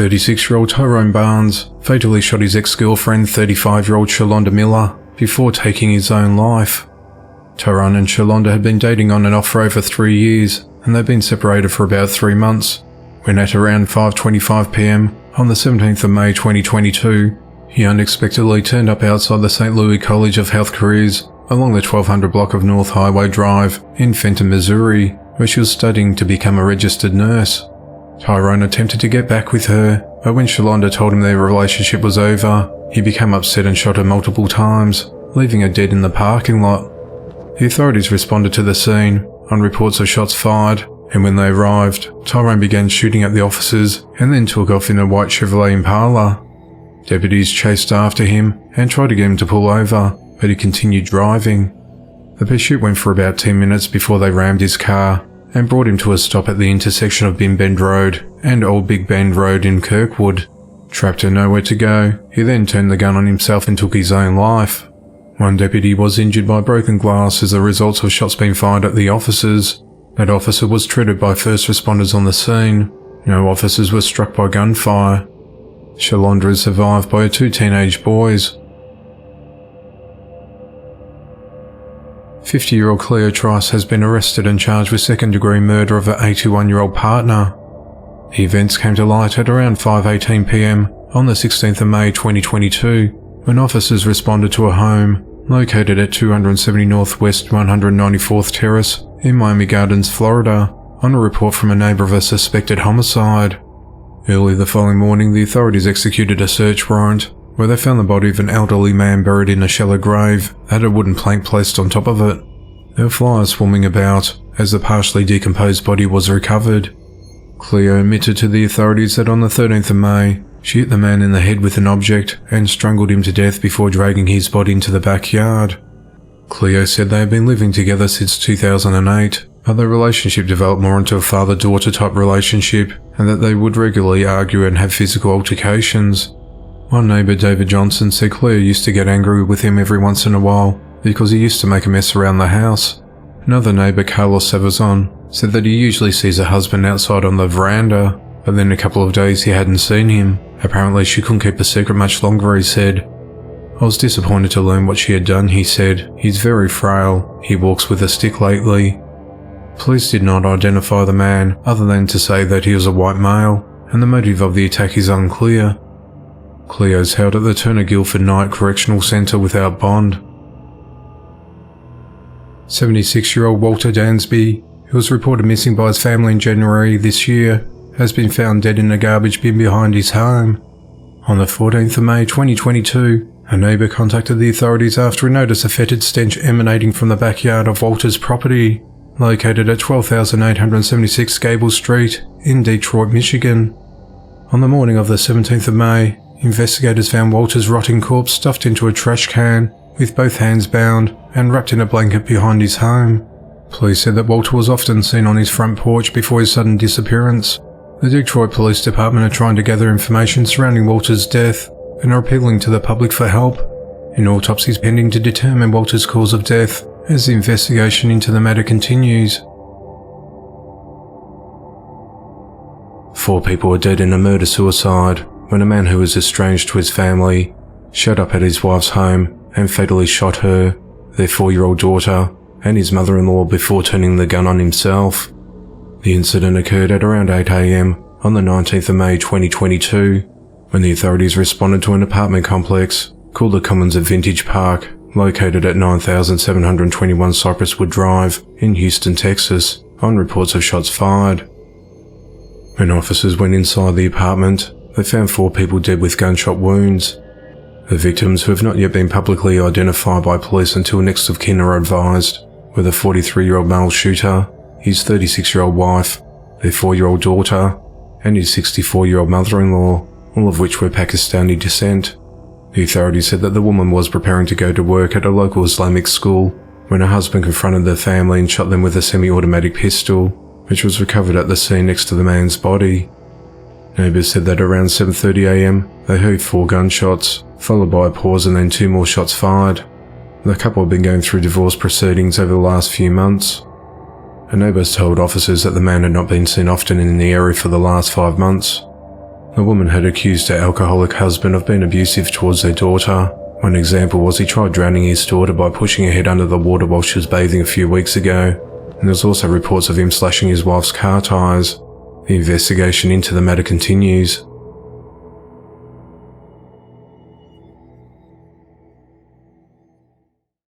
36-year-old Tyrone Barnes fatally shot his ex-girlfriend, 35-year-old Shalonda Miller, before taking his own life. Tyrone and Shalonda had been dating on and off for over 3 years, and they'd been separated for about 3 months, when at around 5:25 p.m. on the 17th of May 2022, he unexpectedly turned up outside the St. Louis College of Health Careers along the 1200 block of North Highway Drive in Fenton, Missouri, where she was studying to become a registered nurse. Tyrone attempted to get back with her, but when Shalonda told him their relationship was over, he became upset and shot her multiple times, leaving her dead in the parking lot. The authorities responded to the scene on reports of shots fired, and when they arrived, Tyrone began shooting at the officers and then took off in a white Chevrolet Impala. Deputies chased after him and tried to get him to pull over, but he continued driving. The pursuit went for about 10 minutes before they rammed his car and brought him to a stop at the intersection of Bin Bend Road and Old Big Bend Road in Kirkwood. Trapped and nowhere to go, he then turned the gun on himself and took his own life. One deputy was injured by broken glass as a result of shots being fired at the officers. That officer was treated by first responders on the scene. No officers were struck by gunfire. Shalonda is survived by her 2 teenage boys. 50-year-old Cleo Trice has been arrested and charged with second-degree murder of her 81-year-old partner. The events came to light at around 5:18 p.m. on the 16th of May 2022, when officers responded to a home located at 270 Northwest 194th Terrace in Miami Gardens, Florida, on a report from a neighbor of a suspected homicide. Early the following morning, the authorities executed a search warrant, where they found the body of an elderly man buried in a shallow grave that had a wooden plank placed on top of it. There were flies swarming about as the partially decomposed body was recovered. Cleo admitted to the authorities that on the 13th of May, she hit the man in the head with an object and strangled him to death before dragging his body into the backyard. Cleo said they had been living together since 2008, but their relationship developed more into a father-daughter type relationship, and that they would regularly argue and have physical altercations. One neighbour, David Johnson, said Cleo used to get angry with him every once in a while because he used to make a mess around the house. Another neighbour, Carlos Savazon, said that he usually sees her husband outside on the veranda, but then a couple of days he hadn't seen him. Apparently she couldn't keep the secret much longer, he said. I was disappointed to learn what she had done, he said. He's very frail. He walks with a stick lately. Police did not identify the man other than to say that he was a white male, and the motive of the attack is unclear. Cleo is held at the Turner Guilford Night Correctional Centre without bond. 76-year-old Walter Dansby, who was reported missing by his family in January this year, has been found dead in a garbage bin behind his home. On the 14th of May 2022, a neighbour contacted the authorities after a notice of fetid stench emanating from the backyard of Walter's property, located at 12,876 Gable Street in Detroit, Michigan. On the morning of the 17th of May, investigators found Walter's rotting corpse stuffed into a trash can, with both hands bound and wrapped in a blanket behind his home. Police said that Walter was often seen on his front porch before his sudden disappearance. The Detroit Police Department are trying to gather information surrounding Walter's death and are appealing to the public for help. An autopsy is pending to determine Walter's cause of death as the investigation into the matter continues. 4 people were dead in a murder-suicide when a man who was estranged to his family showed up at his wife's home and fatally shot her, their 4-year-old daughter, and his mother-in-law before turning the gun on himself. The incident occurred at around 8 a.m. on the 19th of May 2022, when the authorities responded to an apartment complex called the Commons of Vintage Park, located at 9721 Cypress Wood Drive in Houston, Texas, on reports of shots fired. When officers went inside the apartment, they found 4 people dead with gunshot wounds. The victims, who have not yet been publicly identified by police until next of kin are advised, were the 43-year-old male shooter, his 36-year-old wife, their 4-year-old daughter, and his 64-year-old mother-in-law, all of which were Pakistani descent. The authorities said that the woman was preparing to go to work at a local Islamic school when her husband confronted the family and shot them with a semi-automatic pistol, which was recovered at the scene next to the man's body. Neighbours said that around 7:30 a.m. they heard 4 gunshots, followed by a pause and then 2 more shots fired. The couple had been going through divorce proceedings over the last few months. A neighbour told officers that the man had not been seen often in the area for the last 5 months. The woman had accused her alcoholic husband of being abusive towards their daughter. One example was he tried drowning his daughter by pushing her head under the water while she was bathing a few weeks ago, and there was also reports of him slashing his wife's car tyres. The investigation into the matter continues.